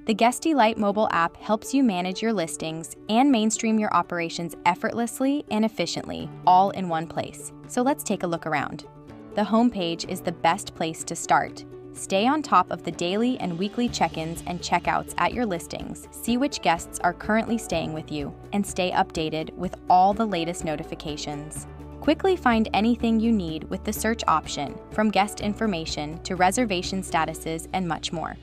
The Guesty Lite Mobile App helps you manage your listings and mainstream your operations effortlessly and efficiently, all in one place. So let's take a look around. The homepage is the best place to start. Stay on top of the daily and weekly check-ins and checkouts at your listings, see which guests are currently staying with you, and stay updated with all the latest notifications. Quickly find anything you need with the search option, from guest information to reservation statuses and much more.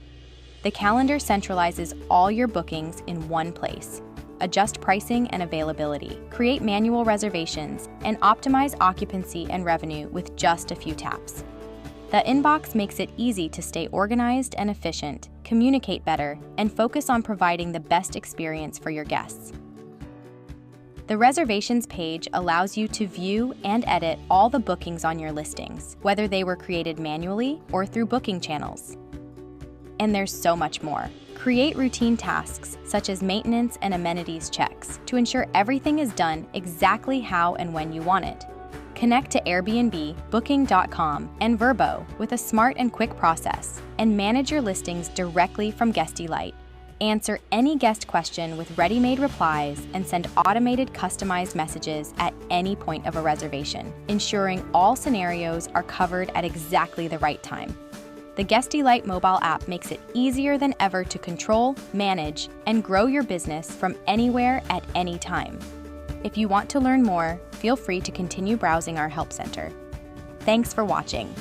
The calendar centralizes all your bookings in one place. Adjust pricing and availability, create manual reservations, and optimize occupancy and revenue with just a few taps. The inbox makes it easy to stay organized and efficient, communicate better, and focus on providing the best experience for your guests. The reservations page allows you to view and edit all the bookings on your listings, whether they were created manually or through booking channels. And there's so much more. Create routine tasks such as maintenance and amenities checks to ensure everything is done exactly how and when you want it. Connect to Airbnb, Booking.com, and Vrbo with a smart and quick process, and manage your listings directly from Guesty Lite. Answer any guest question with ready-made replies and send automated customized messages at any point of a reservation, ensuring all scenarios are covered at exactly the right time. The Guesty Lite mobile app makes it easier than ever to control, manage, and grow your business from anywhere at any time. If you want to learn more, feel free to continue browsing our help center. Thanks for watching.